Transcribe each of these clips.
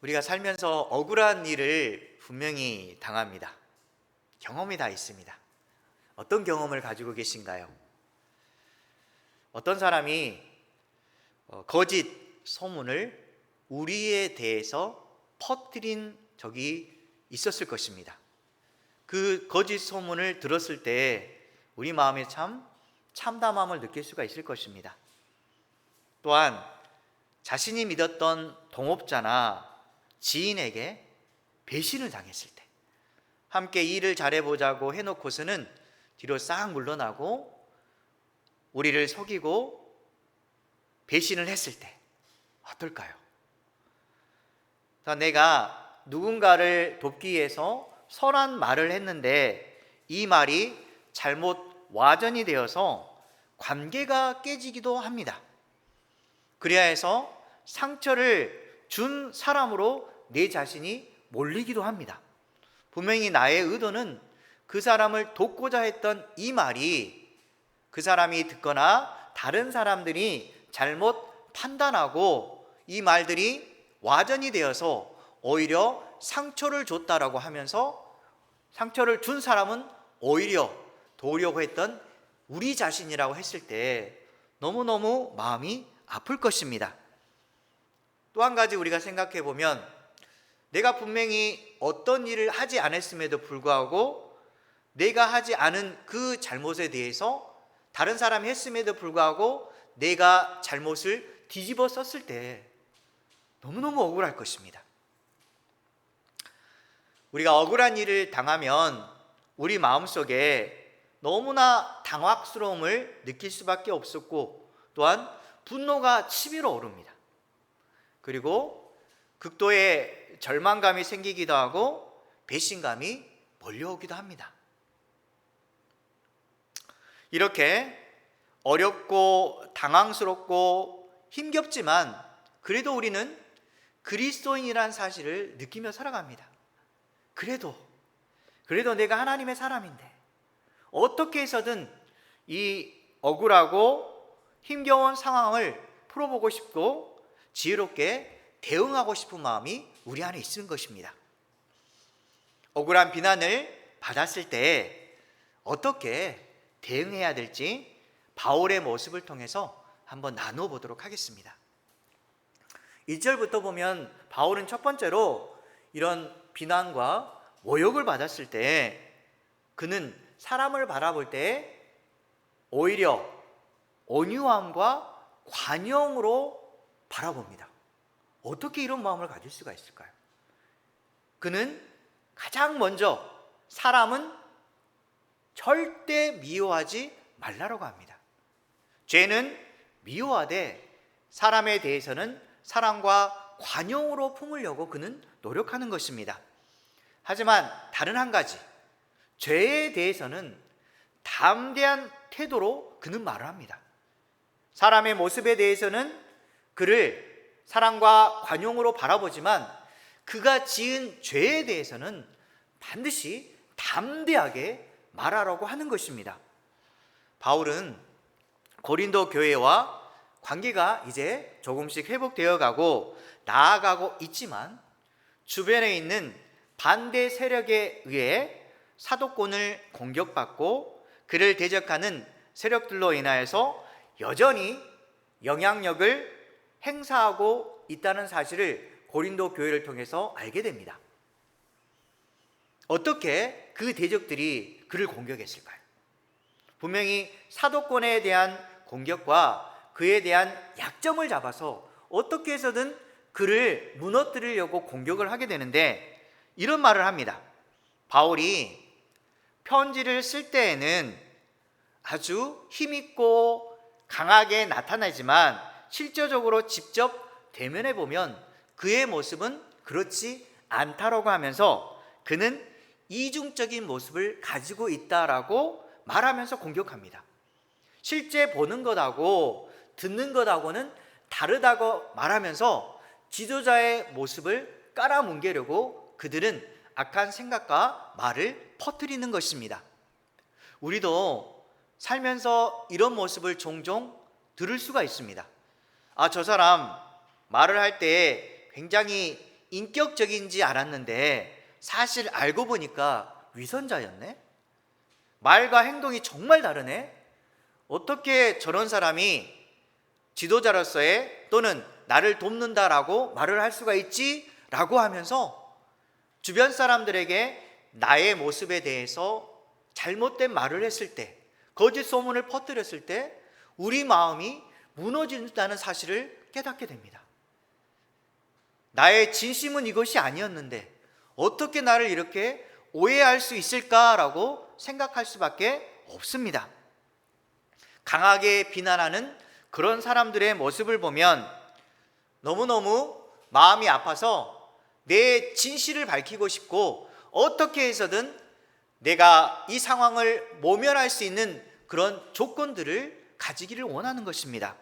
우리가 살면서 억울한 일을 분명히 당합니다. 경험이 다 있습니다. 어떤 경험을 가지고 계신가요? 어떤 사람이 거짓 소문을 우리에 대해서 퍼뜨린 적이 있었을 것입니다. 그 거짓 소문을 들었을 때 우리 마음에 참담함을 느낄 수가 있을 것입니다. 또한 자신이 믿었던 동업자나 지인에게 배신을 당했을 때, 함께 일을 잘해보자고 해놓고서는 뒤로 싹 물러나고 우리를 속이고 배신을 했을 때 어떨까요? 내가 누군가를 돕기 위해서 선한 말을 했는데 이 말이 잘못 와전이 되어서 관계가 깨지기도 합니다. 그래야 해서 상처를 준 사람으로 내 자신이 몰리기도 합니다. 분명히 나의 의도는 그 사람을 돕고자 했던 이 말이 그 사람이 듣거나 다른 사람들이 잘못 판단하고 이 말들이 와전이 되어서 오히려 상처를 줬다라고 하면서 상처를 준 사람은 오히려 도우려고 했던 우리 자신이라고 했을 때 너무너무 마음이 아플 것입니다. 또 한 가지 우리가 생각해 보면 내가 분명히 어떤 일을 하지 않았음에도 불구하고 내가 하지 않은 그 잘못에 대해서 다른 사람이 했음에도 불구하고 내가 잘못을 뒤집어 썼을 때 너무너무 억울할 것입니다. 우리가 억울한 일을 당하면 우리 마음속에 너무나 당황스러움을 느낄 수밖에 없었고 또한 분노가 치밀어 오릅니다. 그리고 극도의 절망감이 생기기도 하고 배신감이 몰려오기도 합니다. 이렇게 어렵고 당황스럽고 힘겹지만 그래도 우리는 그리스도인이라는 사실을 느끼며 살아갑니다. 그래도 내가 하나님의 사람인데 어떻게 해서든 이 억울하고 힘겨운 상황을 풀어보고 싶고 지혜롭게 대응하고 싶은 마음이 우리 안에 있는 것입니다. 억울한 비난을 받았을 때 어떻게 대응해야 될지 바울의 모습을 통해서 한번 나누어 보도록 하겠습니다. 1절부터 보면 바울은 첫 번째로 이런 비난과 모욕을 받았을 때 그는 사람을 바라볼 때 오히려 온유함과 관용으로 바라봅니다. 어떻게 이런 마음을 가질 수가 있을까요? 그는 가장 먼저 사람은 절대 미워하지 말라고 합니다. 죄는 미워하되 사람에 대해서는 사랑과 관용으로 품으려고 그는 노력하는 것입니다. 하지만 다른 한 가지, 죄에 대해서는 담대한 태도로 그는 말을 합니다. 사람의 모습에 대해서는 그를 사랑과 관용으로 바라보지만 그가 지은 죄에 대해서는 반드시 담대하게 말하라고 하는 것입니다. 바울은 고린도 교회와 관계가 이제 조금씩 회복되어 가고 나아가고 있지만 주변에 있는 반대 세력에 의해 사도권을 공격받고 그를 대적하는 세력들로 인하여서 여전히 영향력을 행사하고 있다는 사실을 고린도 교회를 통해서 알게 됩니다. 어떻게 그 대적들이 그를 공격했을까요? 분명히 사도권에 대한 공격과 그에 대한 약점을 잡아서 어떻게 해서든 그를 무너뜨리려고 공격을 하게 되는데 이런 말을 합니다. 바울이 편지를 쓸 때에는 아주 힘있고 강하게 나타나지만 실제적으로 직접 대면해 보면 그의 모습은 그렇지 않다라고 하면서 그는 이중적인 모습을 가지고 있다라고 말하면서 공격합니다. 실제 보는 것하고 듣는 것하고는 다르다고 말하면서 지도자의 모습을 깔아뭉개려고 그들은 악한 생각과 말을 퍼뜨리는 것입니다. 우리도 살면서 이런 모습을 종종 들을 수가 있습니다. 저 사람 말을 할 때 굉장히 인격적인지 알았는데 사실 알고 보니까 위선자였네? 말과 행동이 정말 다르네? 어떻게 저런 사람이 지도자로서의 또는 나를 돕는다라고 말을 할 수가 있지? 라고 하면서 주변 사람들에게 나의 모습에 대해서 잘못된 말을 했을 때, 거짓 소문을 퍼뜨렸을 때 우리 마음이 무너진다는 사실을 깨닫게 됩니다. 나의 진심은 이것이 아니었는데 어떻게 나를 이렇게 오해할 수 있을까라고 생각할 수밖에 없습니다. 강하게 비난하는 그런 사람들의 모습을 보면 너무너무 마음이 아파서 내 진실을 밝히고 싶고 어떻게 해서든 내가 이 상황을 모면할 수 있는 그런 조건들을 가지기를 원하는 것입니다.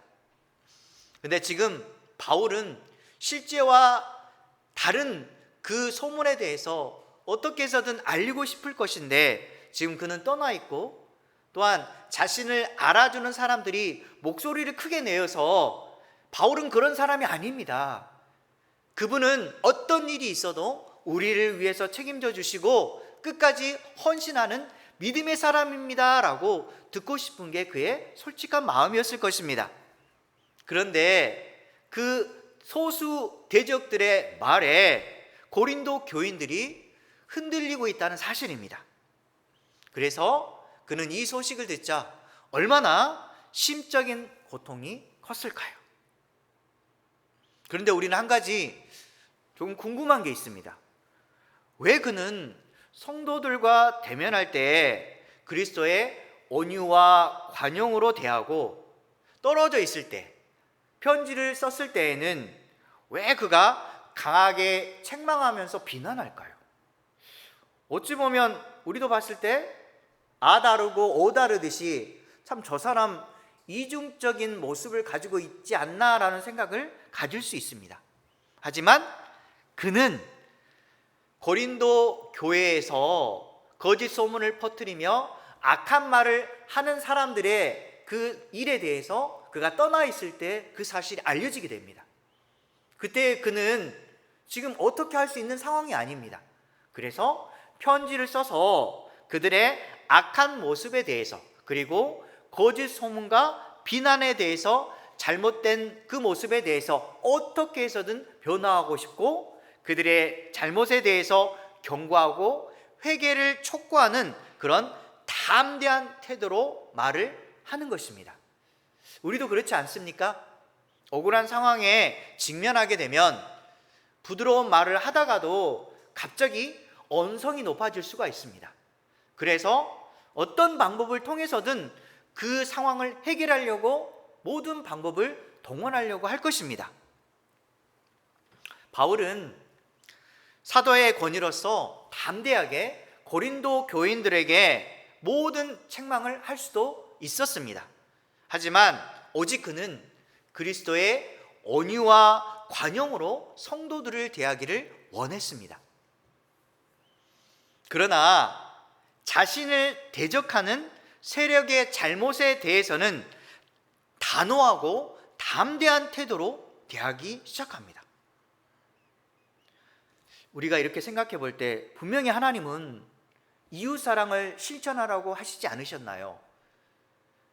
근데 지금 바울은 실제와 다른 그 소문에 대해서 어떻게 해서든 알리고 싶을 것인데 지금 그는 떠나 있고 또한 자신을 알아주는 사람들이 목소리를 크게 내어서 바울은 그런 사람이 아닙니다. 그분은 어떤 일이 있어도 우리를 위해서 책임져 주시고 끝까지 헌신하는 믿음의 사람입니다 라고 듣고 싶은 게 그의 솔직한 마음이었을 것입니다. 그런데 그 소수 대적들의 말에 고린도 교인들이 흔들리고 있다는 사실입니다. 그래서 그는 이 소식을 듣자 얼마나 심적인 고통이 컸을까요? 그런데 우리는 한 가지 좀 궁금한 게 있습니다. 왜 그는 성도들과 대면할 때 그리스도의 온유와 관용으로 대하고 떨어져 있을 때 편지를 썼을 때에는 왜 그가 강하게 책망하면서 비난할까요? 어찌 보면 우리도 봤을 때 아 다르고 오 다르듯이 참 저 사람 이중적인 모습을 가지고 있지 않나라는 생각을 가질 수 있습니다. 하지만 그는 고린도 교회에서 거짓 소문을 퍼뜨리며 악한 말을 하는 사람들의 그 일에 대해서 그가 떠나 있을 때 그 사실이 알려지게 됩니다. 그때 그는 지금 어떻게 할 수 있는 상황이 아닙니다. 그래서 편지를 써서 그들의 악한 모습에 대해서 그리고 거짓 소문과 비난에 대해서 잘못된 그 모습에 대해서 어떻게 해서든 변화하고 싶고 그들의 잘못에 대해서 경고하고 회개를 촉구하는 그런 담대한 태도로 말을 하는 것입니다. 우리도 그렇지 않습니까? 억울한 상황에 직면하게 되면 부드러운 말을 하다가도 갑자기 언성이 높아질 수가 있습니다. 그래서 어떤 방법을 통해서든 그 상황을 해결하려고 모든 방법을 동원하려고 할 것입니다. 바울은 사도의 권위로서 담대하게 고린도 교인들에게 모든 책망을 할 수도 있었습니다. 하지만 오직 그는 그리스도의 온유와 관용으로 성도들을 대하기를 원했습니다. 그러나 자신을 대적하는 세력의 잘못에 대해서는 단호하고 담대한 태도로 대하기 시작합니다. 우리가 이렇게 생각해 볼 때 분명히 하나님은 이웃사랑을 실천하라고 하시지 않으셨나요?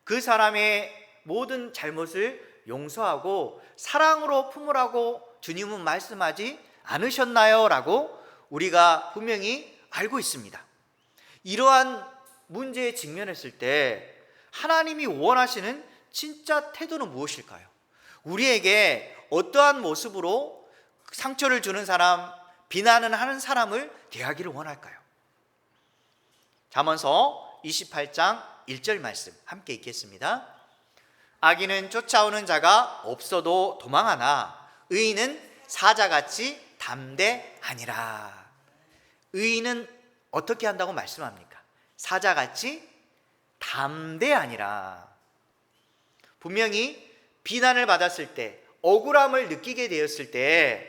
그 사람의 모든 잘못을 용서하고 사랑으로 품으라고 주님은 말씀하지 않으셨나요? 라고 우리가 분명히 알고 있습니다. 이러한 문제에 직면했을 때 하나님이 원하시는 진짜 태도는 무엇일까요? 우리에게 어떠한 모습으로 상처를 주는 사람, 비난을 하는 사람을 대하기를 원할까요? 잠언서 28장 1절 말씀 함께 읽겠습니다. 악인은 쫓아오는 자가 없어도 도망하나 의인은 사자같이 담대하니라. 의인은 어떻게 한다고 말씀합니까? 사자같이 담대하니라. 분명히 비난을 받았을 때, 억울함을 느끼게 되었을 때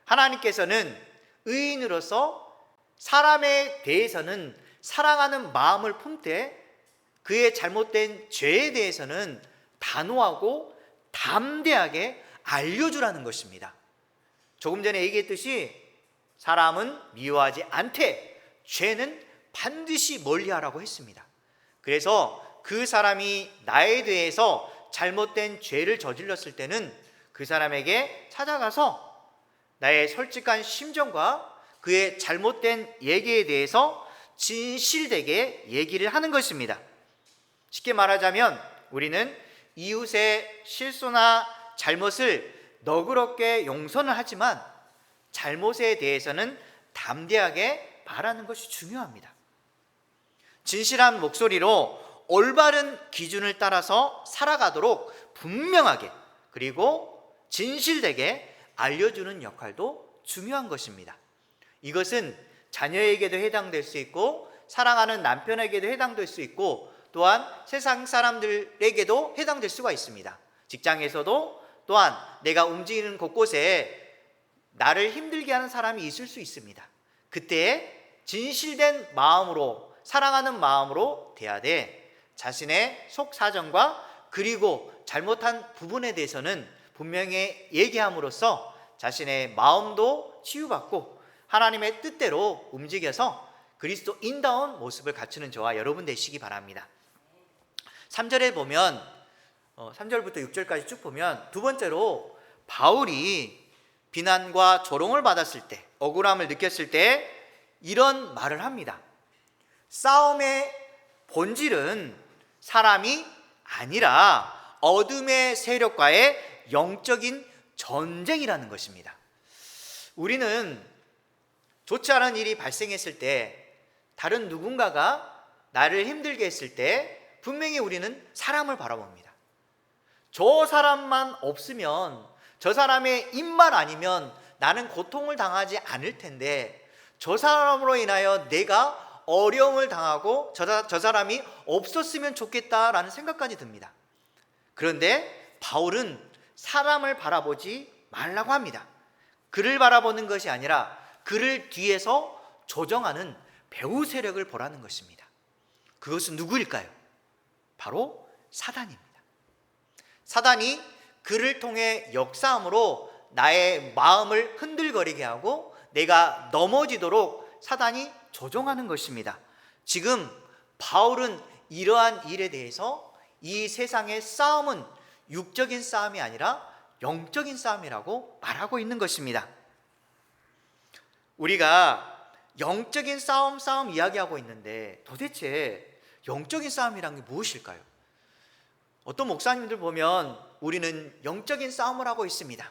하나님께서는 의인으로서 사람에 대해서는 사랑하는 마음을 품되 그의 잘못된 죄에 대해서는 단호하고 담대하게 알려주라는 것입니다. 조금 전에 얘기했듯이 사람은 미워하지 않되 죄는 반드시 멀리하라고 했습니다. 그래서 그 사람이 나에 대해서 잘못된 죄를 저질렀을 때는 그 사람에게 찾아가서 나의 솔직한 심정과 그의 잘못된 얘기에 대해서 진실되게 얘기를 하는 것입니다. 쉽게 말하자면 우리는 이웃의 실수나 잘못을 너그럽게 용서는 하지만 잘못에 대해서는 담대하게 말하는 것이 중요합니다. 진실한 목소리로 올바른 기준을 따라서 살아가도록 분명하게 그리고 진실되게 알려주는 역할도 중요한 것입니다. 이것은 자녀에게도 해당될 수 있고 사랑하는 남편에게도 해당될 수 있고 또한 세상 사람들에게도 해당될 수가 있습니다. 직장에서도 또한 내가 움직이는 곳곳에 나를 힘들게 하는 사람이 있을 수 있습니다. 그때 진실된 마음으로 사랑하는 마음으로 대하되 자신의 속 사정과 그리고 잘못한 부분에 대해서는 분명히 얘기함으로써 자신의 마음도 치유받고 하나님의 뜻대로 움직여서 그리스도인다운 모습을 갖추는 저와 여러분 되시기 바랍니다. 3절에 보면 3절부터 6절까지 쭉 보면 두 번째로 바울이 비난과 조롱을 받았을 때 억울함을 느꼈을 때 이런 말을 합니다. 싸움의 본질은 사람이 아니라 어둠의 세력과의 영적인 전쟁이라는 것입니다. 우리는 좋지 않은 일이 발생했을 때 다른 누군가가 나를 힘들게 했을 때 분명히 우리는 사람을 바라봅니다. 저 사람만 없으면 저 사람의 입만 아니면 나는 고통을 당하지 않을 텐데 저 사람으로 인하여 내가 어려움을 당하고 저 사람이 없었으면 좋겠다라는 생각까지 듭니다. 그런데 바울은 사람을 바라보지 말라고 합니다. 그를 바라보는 것이 아니라 그를 뒤에서 조정하는 배후 세력을 보라는 것입니다. 그것은 누구일까요? 바로 사단입니다. 사단이 그를 통해 역사함으로 나의 마음을 흔들거리게 하고 내가 넘어지도록 사단이 조종하는 것입니다. 지금 바울은 이러한 일에 대해서 이 세상의 싸움은 육적인 싸움이 아니라 영적인 싸움이라고 말하고 있는 것입니다. 우리가 영적인 싸움 이야기하고 있는데 도대체 영적인 싸움이란 게 무엇일까요? 어떤 목사님들 보면 우리는 영적인 싸움을 하고 있습니다.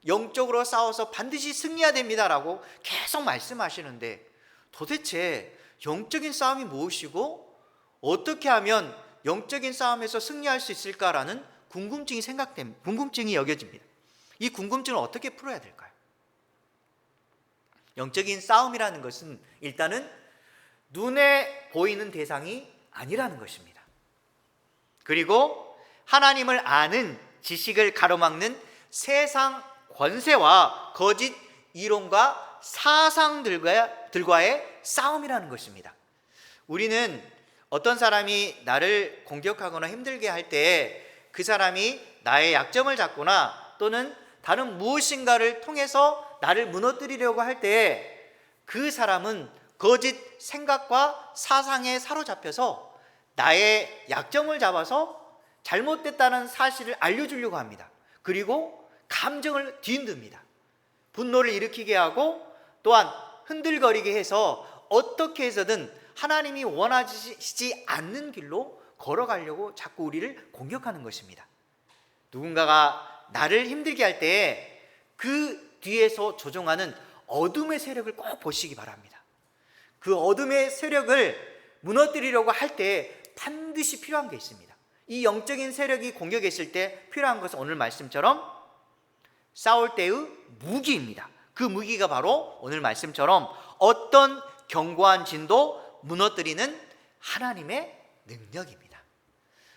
영적으로 싸워서 반드시 승리해야 됩니다라고 계속 말씀하시는데 도대체 영적인 싸움이 무엇이고 어떻게 하면 영적인 싸움에서 승리할 수 있을까라는 궁금증이 여겨집니다. 이 궁금증을 어떻게 풀어야 될까요? 영적인 싸움이라는 것은 일단은 눈에 보이는 대상이 아니라는 것입니다. 그리고 하나님을 아는 지식을 가로막는 세상 권세와 거짓 이론과 사상들과의 싸움이라는 것입니다. 우리는 어떤 사람이 나를 공격하거나 힘들게 할 때 그 사람이 나의 약점을 잡거나 또는 다른 무엇인가를 통해서 나를 무너뜨리려고 할 때 그 사람은 거짓 생각과 사상에 사로잡혀서 나의 약점을 잡아서 잘못됐다는 사실을 알려주려고 합니다. 그리고 감정을 뒤흔듭니다. 분노를 일으키게 하고 또한 흔들거리게 해서 어떻게 해서든 하나님이 원하시지 않는 길로 걸어가려고 자꾸 우리를 공격하는 것입니다. 누군가가 나를 힘들게 할 때 그 뒤에서 조종하는 어둠의 세력을 꼭 보시기 바랍니다. 그 어둠의 세력을 무너뜨리려고 할 때 반드시 필요한 게 있습니다. 이 영적인 세력이 공격했을 때 필요한 것은 오늘 말씀처럼 싸울 때의 무기입니다. 그 무기가 바로 오늘 말씀처럼 어떤 견고한 진도 무너뜨리는 하나님의 능력입니다.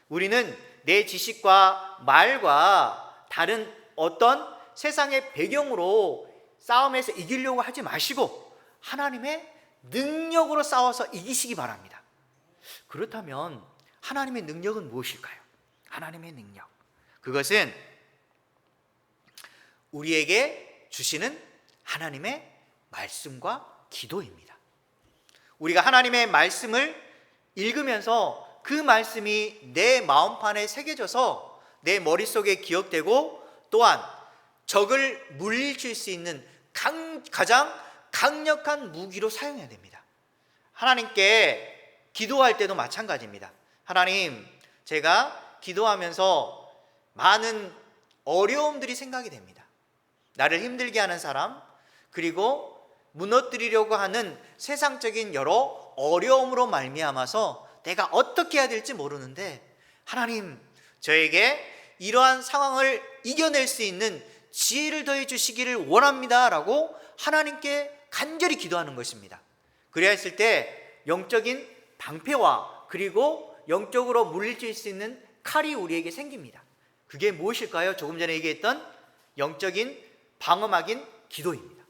우리는 내 지식과 말과 다른 어떤 세상의 배경으로 싸움에서 이기려고 하지 마시고 하나님의 능력으로 싸워서 이기시기 바랍니다. 그렇다면 하나님의 능력은 무엇일까요? 하나님의 능력, 그것은 우리에게 주시는 하나님의 말씀과 기도입니다. 우리가 하나님의 말씀을 읽으면서 그 말씀이 내 마음판에 새겨져서 내 머릿속에 기억되고, 또한 적을 물리칠 수 있는 가장 강력한 무기로 사용해야 됩니다. 하나님께 기도할 때도 마찬가지입니다. 하나님, 제가 기도하면서 많은 어려움들이 생각이 됩니다. 나를 힘들게 하는 사람, 그리고 무너뜨리려고 하는 세상적인 여러 어려움으로 말미암아서 내가 어떻게 해야 될지 모르는데, 하나님, 저에게 이러한 상황을 이겨낼 수 있는 지혜를 더해 주시기를 원합니다 라고 하나님께 간절히 기도하는 것입니다. 그래야 했을 때 영적인 방패와 그리고 영적으로 물리칠 수 있는 칼이 우리에게 생깁니다. 그게 무엇일까요? 조금 전에 얘기했던 영적인 방어막인 기도입니다.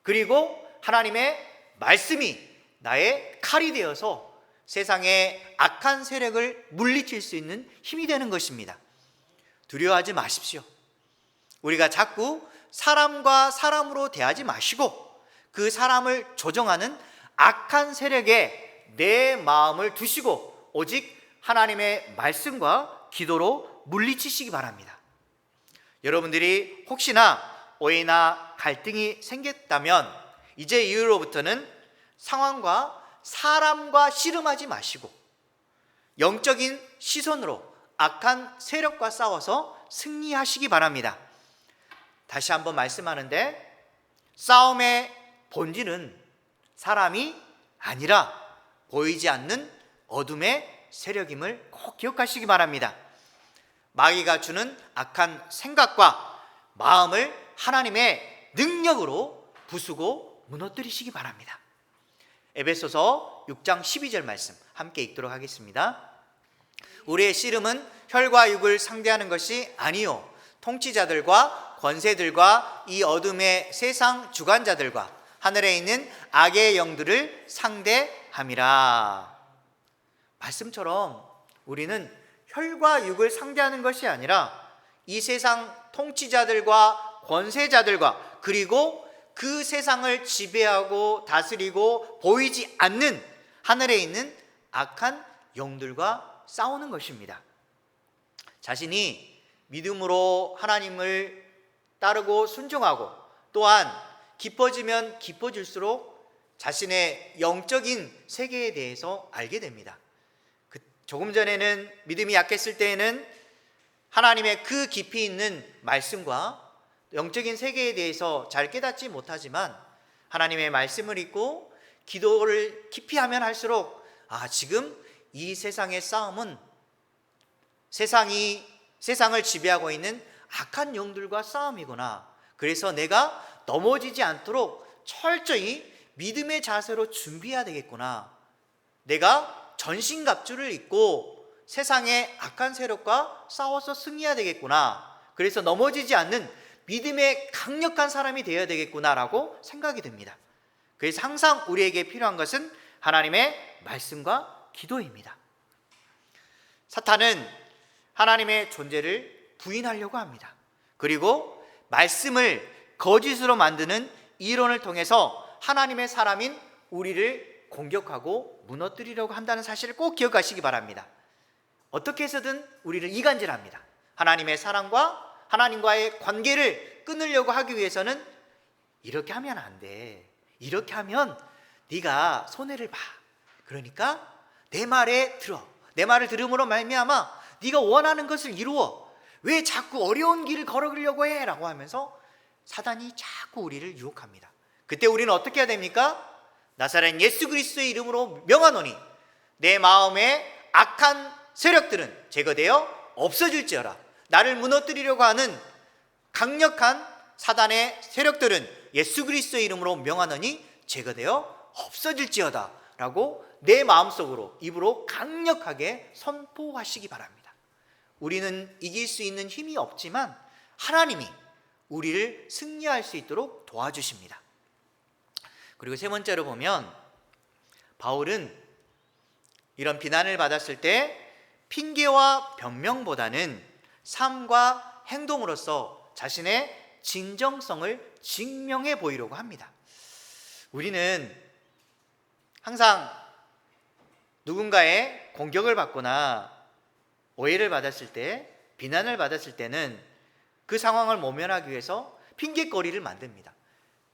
그리고 하나님의 말씀이 나의 칼이 되어서 세상의 악한 세력을 물리칠 수 있는 힘이 되는 것입니다. 두려워하지 마십시오. 우리가 자꾸 사람과 사람으로 대하지 마시고 그 사람을 조종하는 악한 세력에 내 마음을 두시고 오직 하나님의 말씀과 기도로 물리치시기 바랍니다. 여러분들이 혹시나 오해나 갈등이 생겼다면 이제 이후로부터는 상황과 사람과 씨름하지 마시고 영적인 시선으로 악한 세력과 싸워서 승리하시기 바랍니다. 다시 한번 말씀하는데, 싸움의 본질은 사람이 아니라 보이지 않는 어둠의 세력임을 꼭 기억하시기 바랍니다. 마귀가 주는 악한 생각과 마음을 하나님의 능력으로 부수고 무너뜨리시기 바랍니다. 에베소서 6장 12절 말씀 함께 읽도록 하겠습니다. 우리의 씨름은 혈과 육을 상대하는 것이 아니요 통치자들과 권세들과 이 어둠의 세상 주관자들과 하늘에 있는 악의 영들을 상대함이라. 말씀처럼 우리는 혈과 육을 상대하는 것이 아니라 이 세상 통치자들과 권세자들과 그리고 그 세상을 지배하고 다스리고 보이지 않는 하늘에 있는 악한 영들과 싸우는 것입니다. 자신이 믿음으로 하나님을 따르고 순종하고 또한 깊어지면 깊어질수록 자신의 영적인 세계에 대해서 알게 됩니다. 조금 전에는 믿음이 약했을 때에는 하나님의 그 깊이 있는 말씀과 영적인 세계에 대해서 잘 깨닫지 못하지만 하나님의 말씀을 읽고 기도를 깊이 하면 할수록 지금 이 세상의 싸움은 세상을 지배하고 있는 악한 영들과 싸움이구나. 그래서 내가 넘어지지 않도록 철저히 믿음의 자세로 준비해야 되겠구나. 내가 전신갑주를 입고 세상의 악한 세력과 싸워서 승리해야 되겠구나. 그래서 넘어지지 않는 믿음의 강력한 사람이 되어야 되겠구나라고 생각이 됩니다. 그래서 항상 우리에게 필요한 것은 하나님의 말씀과 기도입니다. 사탄은 하나님의 존재를 부인하려고 합니다. 그리고 말씀을 거짓으로 만드는 이론을 통해서 하나님의 사람인 우리를 공격하고 무너뜨리려고 한다는 사실을 꼭 기억하시기 바랍니다. 어떻게 해서든 우리를 이간질합니다. 하나님의 사랑과 하나님과의 관계를 끊으려고 하기 위해서는 이렇게 하면 안 돼. 이렇게 하면 네가 손해를 봐. 그러니까 내 말에 들어. 내 말을 들음으로 말미암아 네가 원하는 것을 이루어. 왜 자꾸 어려운 길을 걸어가려고 해? 라고 하면서 사단이 자꾸 우리를 유혹합니다. 그때 우리는 어떻게 해야 됩니까? 나사렛 예수 그리스도의 이름으로 명하노니 내 마음의 악한 세력들은 제거되어 없어질지어라. 나를 무너뜨리려고 하는 강력한 사단의 세력들은 예수 그리스도의 이름으로 명하노니 제거되어 없어질지어다 라고 내 마음속으로 입으로 강력하게 선포하시기 바랍니다. 우리는 이길 수 있는 힘이 없지만 하나님이 우리를 승리할 수 있도록 도와주십니다. 그리고 세 번째로 보면 바울은 이런 비난을 받았을 때 핑계와 변명보다는 삶과 행동으로서 자신의 진정성을 증명해 보이려고 합니다. 우리는 항상 누군가의 공격을 받거나 오해를 받았을 때, 비난을 받았을 때는 그 상황을 모면하기 위해서 핑계거리를 만듭니다.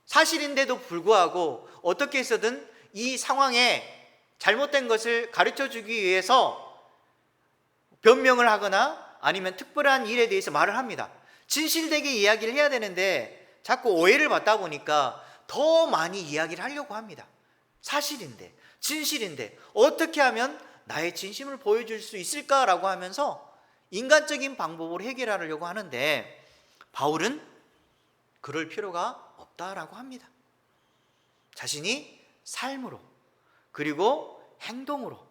사실인데도 불구하고 어떻게 해서든 이 상황에 잘못된 것을 가르쳐 주기 위해서 변명을 하거나 아니면 특별한 일에 대해서 말을 합니다. 진실되게 이야기를 해야 되는데 자꾸 오해를 받다 보니까 더 많이 이야기를 하려고 합니다. 사실인데, 진실인데 어떻게 하면 나의 진심을 보여줄 수 있을까라고 하면서 인간적인 방법으로 해결하려고 하는데, 바울은 그럴 필요가 없다라고 합니다. 자신이 삶으로 그리고 행동으로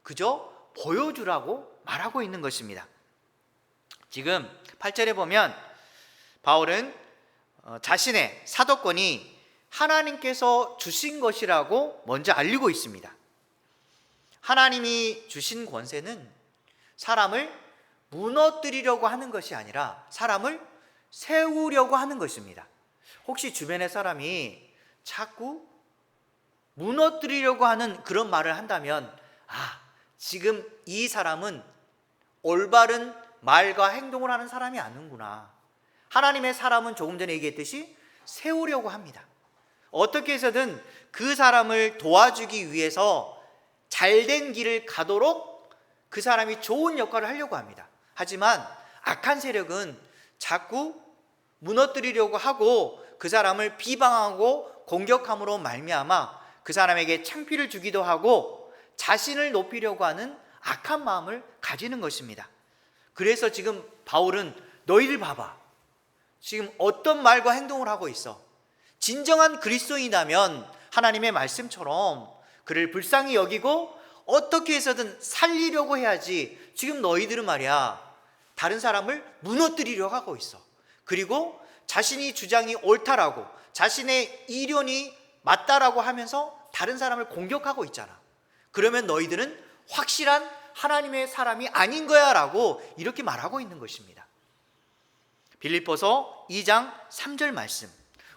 그저 보여주라고 말하고 있는 것입니다. 지금 8절에 보면 바울은 자신의 사도권이 하나님께서 주신 것이라고 먼저 알리고 있습니다. 하나님이 주신 권세는 사람을 무너뜨리려고 하는 것이 아니라 사람을 세우려고 하는 것입니다. 혹시 주변의 사람이 자꾸 무너뜨리려고 하는 그런 말을 한다면, 지금 이 사람은 올바른 말과 행동을 하는 사람이 아니구나. 하나님의 사람은 조금 전에 얘기했듯이 세우려고 합니다. 어떻게 해서든 그 사람을 도와주기 위해서 잘된 길을 가도록 그 사람이 좋은 역할을 하려고 합니다. 하지만 악한 세력은 자꾸 무너뜨리려고 하고 그 사람을 비방하고 공격함으로 말미암아 그 사람에게 창피를 주기도 하고 자신을 높이려고 하는 악한 마음을 가지는 것입니다. 그래서 지금 바울은 너희들 봐봐, 지금 어떤 말과 행동을 하고 있어. 진정한 그리스도인이라면 하나님의 말씀처럼 그를 불쌍히 여기고 어떻게 해서든 살리려고 해야지. 지금 너희들은 말이야, 다른 사람을 무너뜨리려고 하고 있어. 그리고 자신이 주장이 옳다라고, 자신의 이론이 맞다라고 하면서 다른 사람을 공격하고 있잖아. 그러면 너희들은 확실한 하나님의 사람이 아닌 거야 라고 이렇게 말하고 있는 것입니다. 빌립보서 2장 3절 말씀,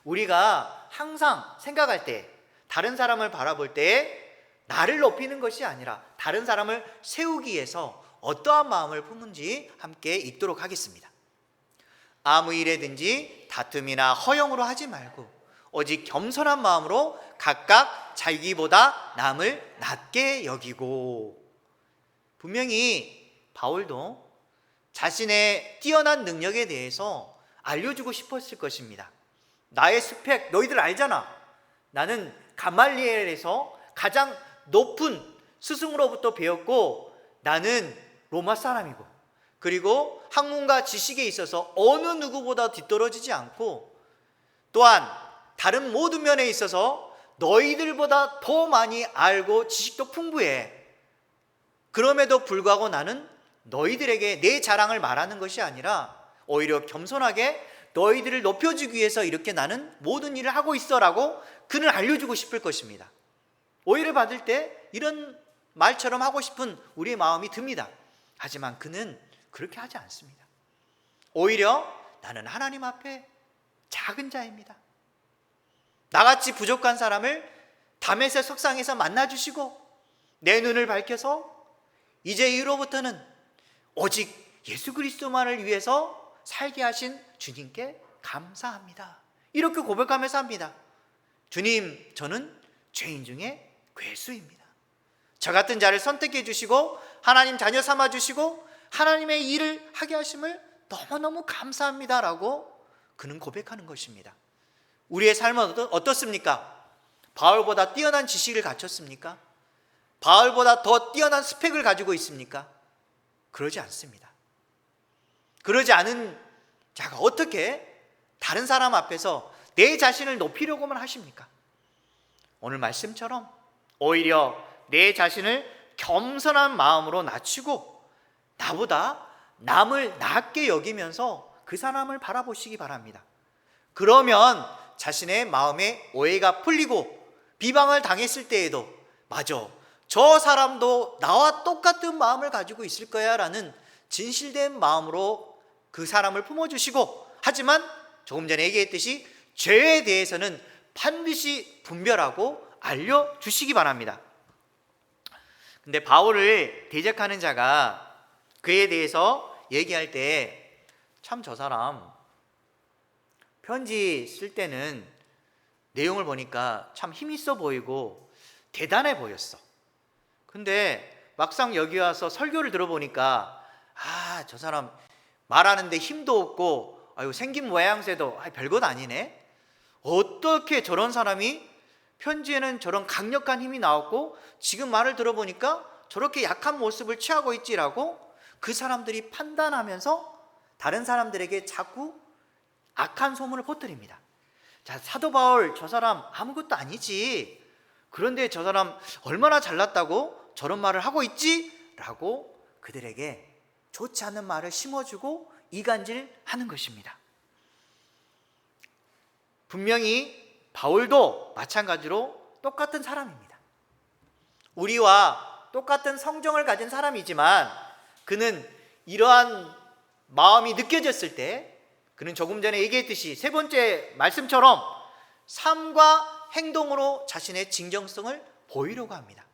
우리가 항상 생각할 때, 다른 사람을 바라볼 때 나를 높이는 것이 아니라 다른 사람을 세우기 위해서 어떠한 마음을 품은지 함께 읽도록 하겠습니다. 아무 일에든지 다툼이나 허영으로 하지 말고 오직 겸손한 마음으로 각각 자기보다 남을 낮게 여기고. 분명히 바울도 자신의 뛰어난 능력에 대해서 알려주고 싶었을 것입니다. 나의 스펙 너희들 알잖아. 나는 가말리엘에서 가장 높은 스승으로부터 배웠고 나는 로마 사람이고, 그리고 학문과 지식에 있어서 어느 누구보다 뒤떨어지지 않고, 또한 다른 모든 면에 있어서 너희들보다 더 많이 알고 지식도 풍부해. 그럼에도 불구하고 나는 너희들에게 내 자랑을 말하는 것이 아니라 오히려 겸손하게 너희들을 높여주기 위해서 이렇게 나는 모든 일을 하고 있어라고 그는 알려주고 싶을 것입니다. 오해를 받을 때 이런 말처럼 하고 싶은 우리의 마음이 듭니다. 하지만 그는 그렇게 하지 않습니다. 오히려 나는 하나님 앞에 작은 자입니다. 나같이 부족한 사람을 다메섹 석상에서 만나주시고 내 눈을 밝혀서 이제 이후로부터는 오직 예수 그리스도만을 위해서 살게 하신 주님께 감사합니다. 이렇게 고백하면서 합니다. 주님, 저는 죄인 중에 괴수입니다. 저 같은 자를 선택해 주시고 하나님 자녀 삼아 주시고 하나님의 일을 하게 하심을 너무너무 감사합니다 라고 그는 고백하는 것입니다. 우리의 삶은 어떻습니까? 바울보다 뛰어난 지식을 갖췄습니까? 바울보다 더 뛰어난 스펙을 가지고 있습니까? 그러지 않습니다. 그러지 않은 자가 어떻게 다른 사람 앞에서 내 자신을 높이려고만 하십니까? 오늘 말씀처럼 오히려 내 자신을 겸손한 마음으로 낮추고 나보다 남을 낮게 여기면서 그 사람을 바라보시기 바랍니다. 그러면 자신의 마음에 오해가 풀리고 비방을 당했을 때에도 맞아, 저 사람도 나와 똑같은 마음을 가지고 있을 거야 라는 진실된 마음으로 그 사람을 품어주시고, 하지만 조금 전에 얘기했듯이 죄에 대해서는 반드시 분별하고 알려주시기 바랍니다. 근데 바울을 대적하는 자가 그에 대해서 얘기할 때 참 저 사람 편지 쓸 때는 내용을 보니까 참 힘 있어 보이고 대단해 보였어. 근데 막상 여기 와서 설교를 들어보니까 저 사람 말하는데 힘도 없고 생긴 모양새도 별것 아니네. 어떻게 저런 사람이 편지에는 저런 강력한 힘이 나왔고 지금 말을 들어보니까 저렇게 약한 모습을 취하고 있지라고 그 사람들이 판단하면서 다른 사람들에게 자꾸 악한 소문을 퍼뜨립니다. 자, 사도 바울 저 사람 아무것도 아니지. 그런데 저 사람 얼마나 잘났다고 저런 말을 하고 있지? 라고 그들에게 좋지 않은 말을 심어주고 이간질하는 것입니다. 분명히 바울도 마찬가지로 똑같은 사람입니다. 우리와 똑같은 성정을 가진 사람이지만 그는 이러한 마음이 느껴졌을 때 그는 조금 전에 얘기했듯이 세 번째 말씀처럼 삶과 행동으로 자신의 진정성을 보이려고 합니다.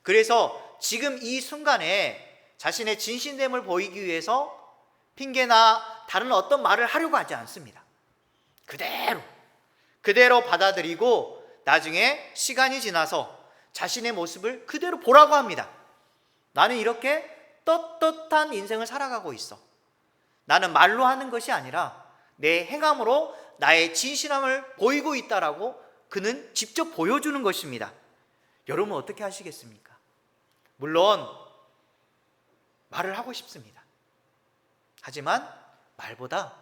그래서 지금 이 순간에 자신의 진실됨을 보이기 위해서 핑계나 다른 어떤 말을 하려고 하지 않습니다. 그대로 받아들이고 나중에 시간이 지나서 자신의 모습을 그대로 보라고 합니다. 나는 이렇게 떳떳한 인생을 살아가고 있어. 나는 말로 하는 것이 아니라 내 행함으로 나의 진실함을 보이고 있다라고 그는 직접 보여주는 것입니다. 여러분 어떻게 하시겠습니까? 물론 말을 하고 싶습니다. 하지만 말보다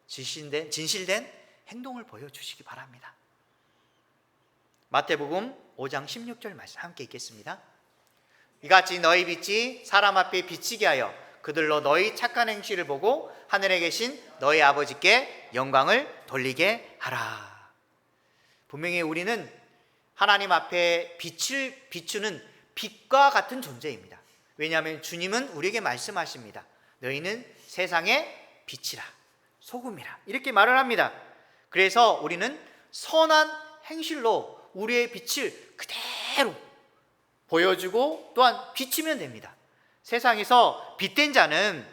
진실된 행동을 보여주시기 바랍니다. 마태복음 5장 16절 말씀 함께 읽겠습니다. 이같이 너희 빛이 사람 앞에 비치게 하여 그들로 너희 착한 행실을 보고 하늘에 계신 너희 아버지께 영광을 돌리게 하라. 분명히 우리는 하나님 앞에 빛을 비추는 빛과 같은 존재입니다. 왜냐하면 주님은 우리에게 말씀하십니다. 너희는 세상의 빛이라 소금이라 이렇게 말을 합니다. 그래서 우리는 선한 행실로 우리의 빛을 그대로 보여주고 또한 비치면 됩니다. 세상에서 빛된 자는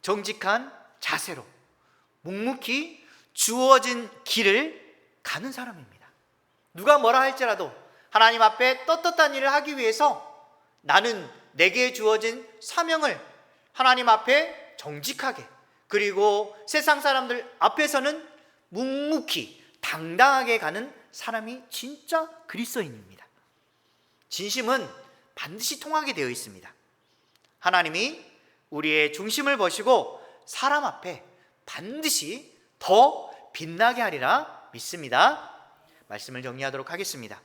정직한 자세로 묵묵히 주어진 길을 가는 사람입니다. 누가 뭐라 할지라도 하나님 앞에 떳떳한 일을 하기 위해서 나는 내게 주어진 사명을 하나님 앞에 정직하게 그리고 세상 사람들 앞에서는 묵묵히 당당하게 가는 사람이 진짜 그리스도인입니다. 진심은 반드시 통하게 되어 있습니다. 하나님이 우리의 중심을 보시고 사람 앞에 반드시 더 빛나게 하리라 믿습니다. 말씀을 정리하도록 하겠습니다.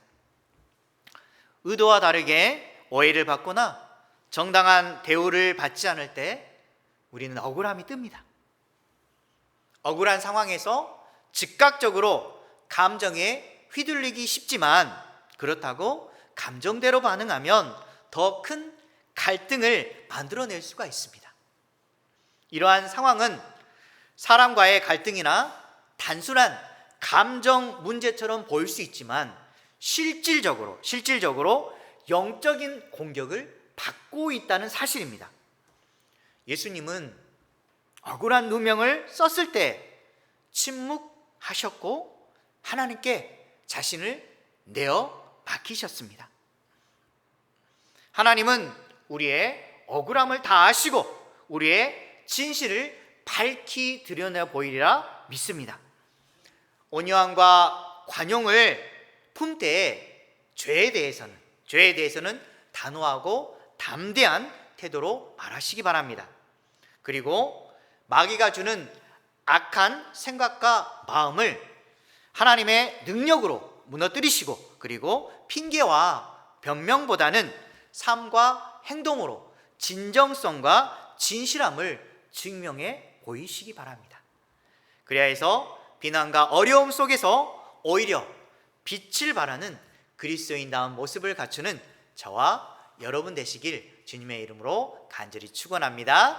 의도와 다르게 오해를 받거나 정당한 대우를 받지 않을 때 우리는 억울함이 뜹니다. 억울한 상황에서 즉각적으로 감정에 휘둘리기 쉽지만 그렇다고 감정대로 반응하면 더 큰 갈등을 만들어낼 수가 있습니다. 이러한 상황은 사람과의 갈등이나 단순한 감정 문제처럼 보일 수 있지만 실질적으로 영적인 공격을 받고 있다는 사실입니다. 예수님은 억울한 누명을 썼을 때 침묵하셨고 하나님께 자신을 내어 맡기셨습니다. 하나님은 우리의 억울함을 다 아시고 우리의 진실을 밝히 드러내 보이리라 믿습니다. 온유함과 관용을 품되 죄에 대해서는 단호하고 담대한 태도로 말하시기 바랍니다. 그리고 마귀가 주는 악한 생각과 마음을 하나님의 능력으로 무너뜨리시고 그리고 핑계와 변명보다는 삶과 행동으로 진정성과 진실함을 증명해 보이시기 바랍니다. 그래야 해서 비난과 어려움 속에서 오히려 빛을 발하는 그리스도인다운 모습을 갖추는 저와 여러분 되시길 주님의 이름으로 간절히 축원합니다.